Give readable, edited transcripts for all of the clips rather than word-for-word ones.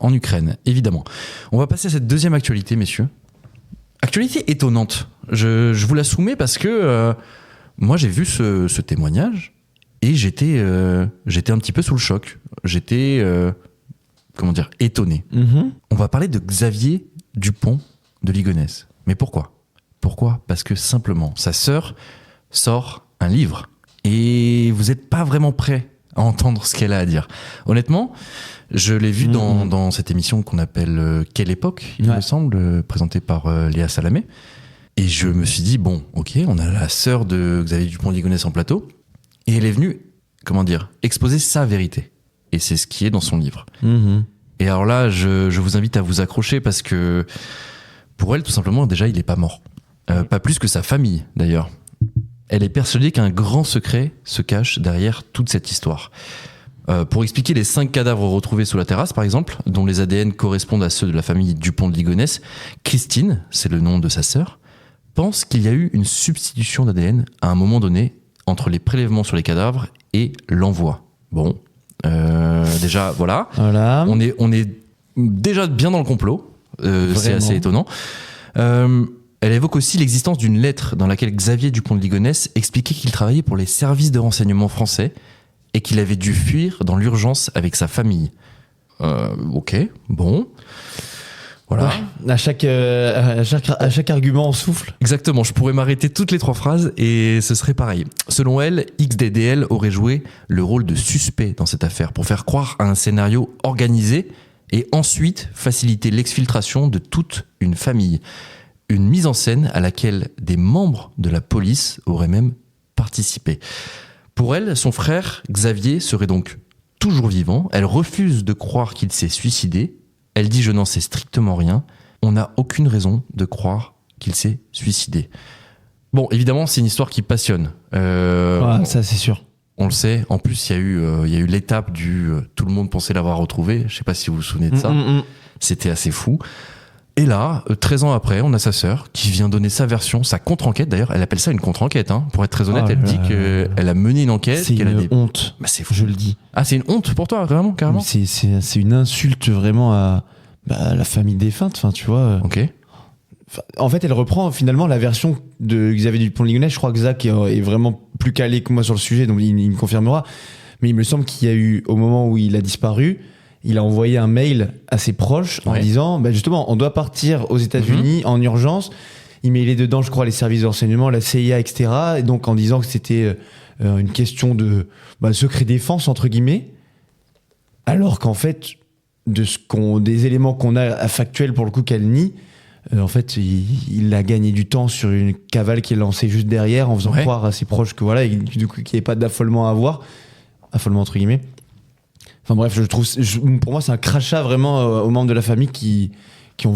en Ukraine, évidemment. On va passer à cette deuxième actualité, messieurs. Actualité étonnante. Je vous la soumets parce que moi, j'ai vu ce témoignage et j'étais un petit peu sous le choc. J'étais, étonné. On va parler de Xavier Dupont de Ligonnès. Mais pourquoi ? Pourquoi ? Parce que simplement, sa sœur sort un livre et vous n'êtes pas vraiment prêt à entendre ce qu'elle a à dire. Honnêtement, je l'ai vu dans cette émission qu'on appelle Quelle époque, il me semble, présentée par Léa Salamé. Et je me suis dit, bon, ok, on a la sœur de Xavier Dupont de Ligonnès en plateau, et elle est venue, exposer sa vérité. Et c'est ce qui est dans son livre. Et alors là, je vous invite à vous accrocher parce que pour elle, tout simplement, déjà, il n'est pas mort. Pas plus que sa famille, d'ailleurs. Elle est persuadée qu'un grand secret se cache derrière toute cette histoire. Pour expliquer les 5 cadavres retrouvés sous la terrasse, par exemple, dont les ADN correspondent à ceux de la famille Dupont de Ligonnès, Christine, c'est le nom de sa sœur, pense qu'il y a eu une substitution d'ADN à un moment donné entre les prélèvements sur les cadavres et l'envoi. Bon, déjà, voilà. On est déjà bien dans le complot. C'est assez étonnant. Elle évoque aussi l'existence d'une lettre dans laquelle Xavier Dupont de Ligonnès expliquait qu'il travaillait pour les services de renseignement français et qu'il avait dû fuir dans l'urgence avec sa famille. Ok, bon. Voilà. Ouais, à chaque argument, on souffle. Exactement, je pourrais m'arrêter toutes les 3 phrases et ce serait pareil. Selon elle, XDDL aurait joué le rôle de suspect dans cette affaire pour faire croire à un scénario organisé et ensuite faciliter l'exfiltration de toute une famille. Une mise en scène à laquelle des membres de la police auraient même participé. Pour elle, son frère Xavier serait donc toujours vivant. Elle refuse de croire qu'il s'est suicidé. Elle dit « Je n'en sais strictement rien. On n'a aucune raison de croire qu'il s'est suicidé. » Bon, évidemment, c'est une histoire qui passionne. Ça, c'est sûr. On le sait. En plus, il y a eu l'étape du tout le monde pensait l'avoir retrouvé. Je ne sais pas si vous vous souvenez de ça. C'était assez fou. Et là, 13 ans après, on a sa sœur qui vient donner sa version, sa contre-enquête. D'ailleurs, elle appelle ça une contre-enquête. Pour être très honnête, elle dit qu'elle a mené une enquête. C'est une honte. Bah, c'est fou. Je le dis. Ah, c'est une honte pour toi, vraiment, carrément. C'est une insulte vraiment à la famille défunte. Enfin, tu vois. Ok. En fait, elle reprend finalement la version de Xavier Dupont de Ligonnès. Je crois que Zach est vraiment plus calé que moi sur le sujet, donc il me confirmera. Mais il me semble qu'il y a eu, au moment où il a disparu, il a envoyé un mail à ses proches en disant justement, on doit partir aux États-Unis en urgence. Il met dedans, je crois, les services de renseignement, la CIA, etc. Et donc en disant que c'était une question de secret défense, entre guillemets. Alors qu'en fait, des éléments qu'on a factuels pour le coup qu'elle nie, en fait, il a gagné du temps sur une cavale qui est lancée juste derrière en faisant croire à ses proches que voilà, du coup, qu'il n'y ait pas d'affolement à avoir. Affolement entre guillemets. Enfin bref, pour moi, c'est un crachat vraiment aux membres de la famille qui ont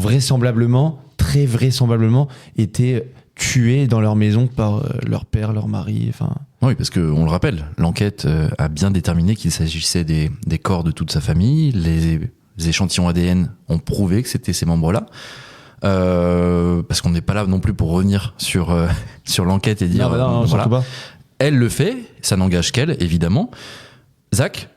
très vraisemblablement, été tués dans leur maison par leur père, leur mari. Enfin. Oui, parce qu'on le rappelle, l'enquête a bien déterminé qu'il s'agissait des corps de toute sa famille. Les échantillons ADN ont prouvé que c'était ces membres-là. Parce qu'on n'est pas là non plus pour revenir sur l'enquête et dire non, voilà. Pas. Elle le fait, ça n'engage qu'elle, évidemment. Zach,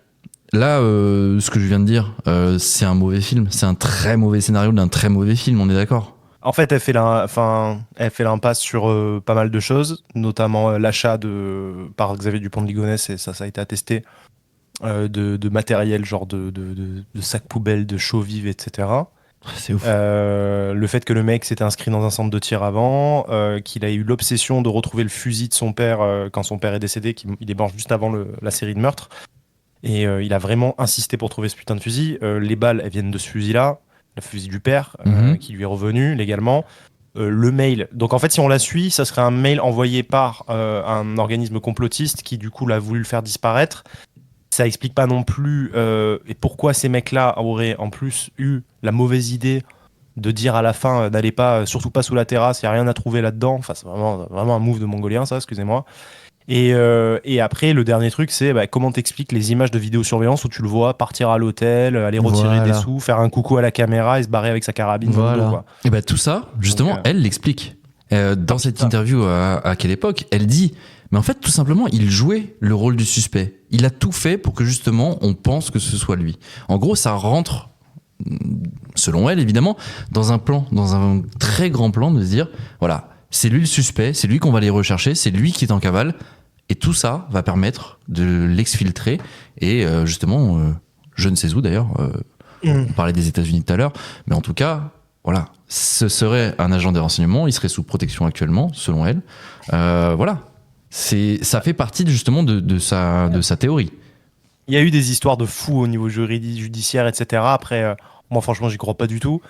là, ce que je viens de dire, c'est un mauvais film. C'est un très mauvais scénario d'un très mauvais film, on est d'accord ? En fait, elle fait l'impasse sur pas mal de choses, notamment l'achat par Xavier Dupont de Ligonnès, et ça a été attesté, de matériel, genre de sacs poubelles, de chaux vives, etc. C'est ouf. Le fait que le mec s'était inscrit dans un centre de tir avant, qu'il a eu l'obsession de retrouver le fusil de son père quand son père est décédé, il est mort juste avant la série de meurtres. Et il a vraiment insisté pour trouver ce putain de fusil. Les balles, elles viennent de ce fusil-là, le fusil du père, qui lui est revenu légalement. Le mail. Donc en fait, si on la suit, ça serait un mail envoyé par un organisme complotiste qui du coup l'a voulu le faire disparaître. Ça explique pas non plus et pourquoi ces mecs-là auraient en plus eu la mauvaise idée de dire à la fin n'allez pas, surtout pas sous la terrasse, il n'y a rien à trouver là-dedans. Enfin, c'est vraiment un move de mongolien, ça, excusez-moi. Et après, le dernier truc, c'est comment t'expliques les images de vidéosurveillance où tu le vois partir à l'hôtel, aller retirer des sous, faire un coucou à la caméra et se barrer avec sa carabine dans le dos, quoi. Et tout ça, justement, donc, elle l'explique. Dans cette interview à Quelle époque, elle dit, mais en fait, tout simplement, il jouait le rôle du suspect. Il a tout fait pour que justement, on pense que ce soit lui. En gros, ça rentre selon elle évidemment, dans un très grand plan de se dire, voilà, c'est lui le suspect, c'est lui qu'on va aller rechercher, c'est lui qui est en cavale, et tout ça va permettre de l'exfiltrer, et justement, je ne sais où d'ailleurs, on parlait des États-Unis tout à l'heure, mais en tout cas, voilà, ce serait un agent des renseignements, il serait sous protection actuellement, selon elle. Voilà, ça fait partie justement de sa théorie. Il y a eu des histoires de fous au niveau judiciaire, etc. Après, moi franchement, j'y crois pas du tout.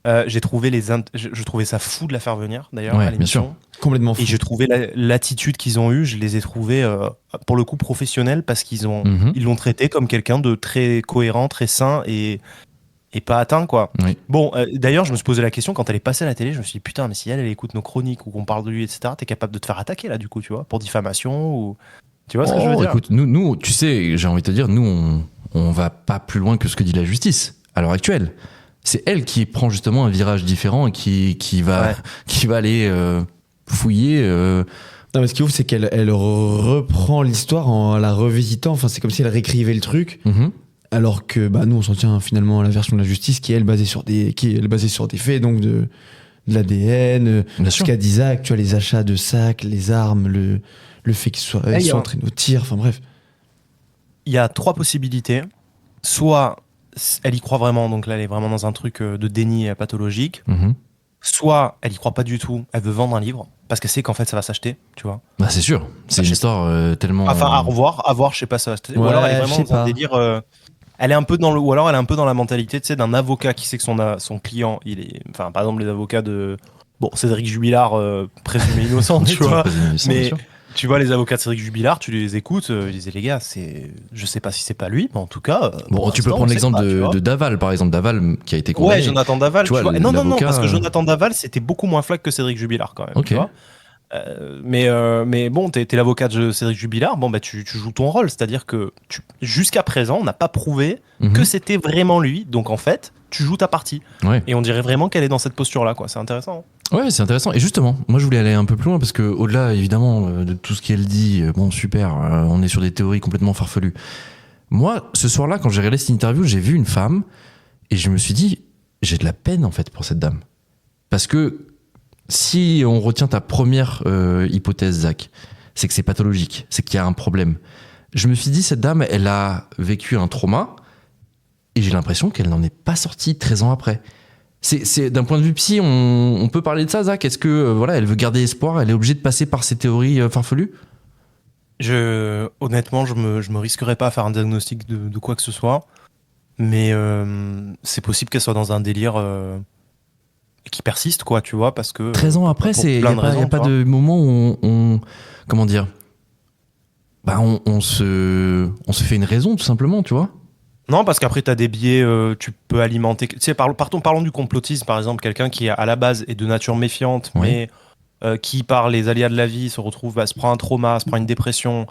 Je trouvais ça fou de la faire venir, d'ailleurs, Ouais, à l'émission. bien sûr. Complètement fou. Et je trouvais l'attitude qu'ils ont eue, je les ai trouvés, pour le coup, professionnels, parce qu'ils l'ont traité comme quelqu'un de très cohérent, très sain et pas atteint, quoi. Oui. Bon, d'ailleurs, je me suis posé la question, quand elle est passée à la télé, je me suis dit, putain, mais si elle écoute nos chroniques ou qu'on parle de lui, etc., t'es capable de te faire attaquer, là, du coup, tu vois, pour diffamation ou... Tu vois ce que je veux dire ? Écoute, nous, tu sais, j'ai envie de te dire, nous, on va pas plus loin que ce que dit la justice, à l'heure actuelle. C'est elle qui prend justement un virage différent et qui va aller fouiller. Non, mais ce qui est ouf, c'est qu'elle reprend l'histoire en la revisitant. Enfin, c'est comme si elle réécrivait le truc. Alors que nous, on s'en tient finalement à la version de la justice qui est elle basée sur des faits, donc de l'ADN, ce qu'a dit Zach, tu vois, les achats de sacs, les armes, le fait qu'ils soient entraînés au tir, enfin bref. Il y a 3 possibilités. Soit elle y croit vraiment, donc là elle est vraiment dans un truc de déni pathologique. Soit elle y croit pas du tout, elle veut vendre un livre parce qu'elle sait qu'en fait ça va s'acheter, tu vois. Bah c'est sûr, c'est une histoire tellement. Enfin à revoir, je sais pas, ça va s'acheter. Ou alors elle est vraiment dans un délire. Elle est un peu ou alors elle est un peu dans la mentalité, tu sais, d'un avocat qui sait que son client, il est, enfin par exemple les avocats de Cédric Jubilard, présumé innocent, tu vois. Mais tu vois, les avocats de Cédric Jubilard, tu les écoutes, ils disaient, les gars, je sais pas si c'est pas lui, mais en tout cas. Tu peux prendre l'exemple de Daval, par exemple. Daval qui a été condamné. Ouais, Jonathan Daval. Tu vois, non, parce que Jonathan Daval, c'était beaucoup moins flac que Cédric Jubilard, quand même. Ok. Tu vois mais bon, t'es l'avocat de Cédric Jubilard, tu joues ton rôle. C'est-à-dire que jusqu'à présent, on n'a pas prouvé que c'était vraiment lui. Donc en fait, tu joues ta partie. Ouais. Et on dirait vraiment qu'elle est dans cette posture-là, quoi. C'est intéressant. Ouais, c'est intéressant. Et justement, moi je voulais aller un peu plus loin parce que au-delà évidemment de tout ce qu'elle dit, super, on est sur des théories complètement farfelues. Moi, ce soir-là, quand j'ai regardé cette interview, j'ai vu une femme et je me suis dit, j'ai de la peine en fait pour cette dame. Parce que si on retient ta première hypothèse, Zach, c'est que c'est pathologique, c'est qu'il y a un problème. Je me suis dit, cette dame, elle a vécu un trauma et j'ai l'impression qu'elle n'en est pas sortie 13 ans après. C'est d'un point de vue psy, on peut parler de ça, Zach. Est-ce que elle veut garder espoir, elle est obligée de passer par ces théories farfelues ? Honnêtement, je me risquerais pas à faire un diagnostic de quoi que ce soit, mais c'est possible qu'elle soit dans un délire qui persiste, quoi, tu vois, parce que 13 ans après, il n'y a pas de moment où on comment dire, on se fait une raison, tout simplement, tu vois. Non, parce qu'après, tu as des biais, tu peux alimenter. Tu sais, parlons du complotisme, par exemple, quelqu'un qui, à la base, est de nature méfiante, mais qui, par les aléas de la vie, se retrouve, se prend un trauma, se prend une dépression,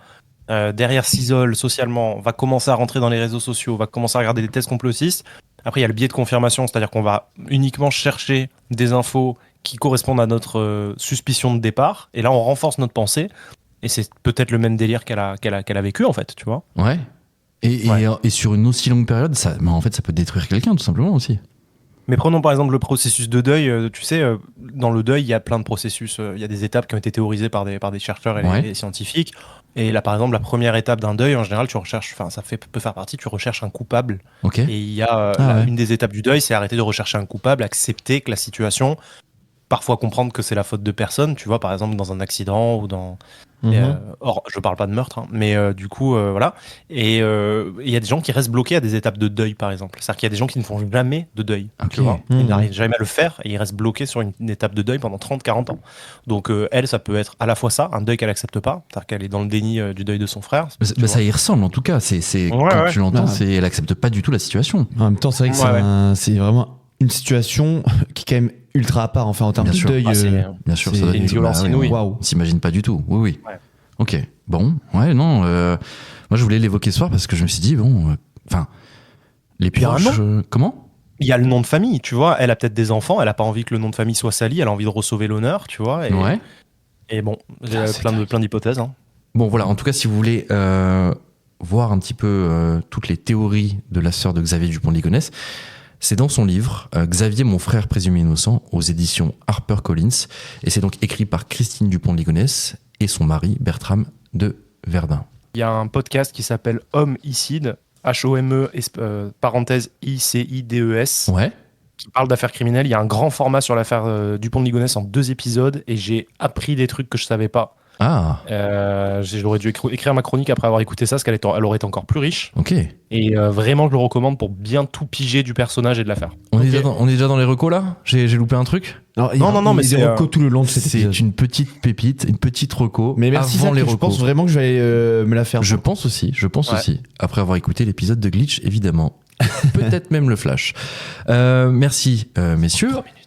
derrière s'isole socialement, va commencer à rentrer dans les réseaux sociaux, va commencer à regarder des thèses complotistes. Après, il y a le biais de confirmation, c'est-à-dire qu'on va uniquement chercher des infos qui correspondent à notre suspicion de départ, et là, on renforce notre pensée, et c'est peut-être le même délire qu'elle a vécu, en fait, tu vois. Ouais. Et sur une aussi longue période, ça peut détruire quelqu'un, tout simplement, aussi. Mais prenons par exemple le processus de deuil. Tu sais, dans le deuil, il y a plein de processus. Il y a des étapes qui ont été théorisées par des chercheurs et les scientifiques. Et là, par exemple, la première étape d'un deuil, en général, tu recherches, peut faire partie, tu recherches un coupable. Okay. Et il y a une des étapes du deuil, c'est arrêter de rechercher un coupable, accepter que la situation, parfois comprendre que c'est la faute de personne, tu vois, par exemple, dans un accident ou dans... Or, je parle pas de meurtre, hein, mais du coup, voilà. Et il y a des gens qui restent bloqués à des étapes de deuil, par exemple. C'est-à-dire qu'il y a des gens qui ne font jamais de deuil. Okay. Tu vois, ils n'arrivent jamais à le faire et ils restent bloqués sur une étape de deuil pendant 30-40 ans. Donc, elle, ça peut être à la fois ça, un deuil qu'elle accepte pas, c'est-à-dire qu'elle est dans le déni du deuil de son frère. Ça y ressemble, en tout cas. Quand tu l'entends, elle accepte pas du tout la situation. En même temps, c'est vrai que c'est vraiment une situation qui est quand même ultra à part, enfin, en termes de deuil. Bien sûr, ça doit être une violence inouïe. On s'imagine pas du tout. Oui. Ouais. Ok. Bon. Ouais, non. Moi, je voulais l'évoquer ce soir parce que je me suis dit, les proches. Comment ? Il y a le nom de famille, tu vois. Elle a peut-être des enfants, elle a pas envie que le nom de famille soit sali, elle a envie de sauver l'honneur, tu vois. Et bon, j'ai plein d'hypothèses. Hein. Bon, voilà. En tout cas, si vous voulez voir un petit peu toutes les théories de la sœur de Xavier Dupont de Ligonnès, C'est dans son livre Xavier, mon frère présumé innocent, aux éditions HarperCollins. Et c'est donc écrit par Christine Dupont de Ligonnès et son mari Bertram de Verdun. Il y a un podcast qui s'appelle Homicide, H-O-M-E, parenthèse I-C-I-D-E-S, Ouais. qui parle d'affaires criminelles. Il y a un grand format sur l'affaire Dupont de Ligonnès en 2 épisodes et j'ai appris des trucs que je savais pas. Ah, J'aurais dû écrire ma chronique après avoir écouté ça, parce qu'elle aurait été encore plus riche. ok. Et vraiment, je le recommande pour bien tout piger du personnage et de l'affaire. On est Ok. déjà dans les recos là. J'ai loupé un truc. Non, mais il c'est, est reco tout le long de cet C'est épisode. une petite pépite, une petite reco. Mais merci, avant Zach, les je recos. pense vraiment que je vais aller me la faire. Je pense aussi. Ouais. Après avoir écouté l'épisode de Glitch, évidemment. Peut-être même le Flash. Merci, messieurs. 3 minutes.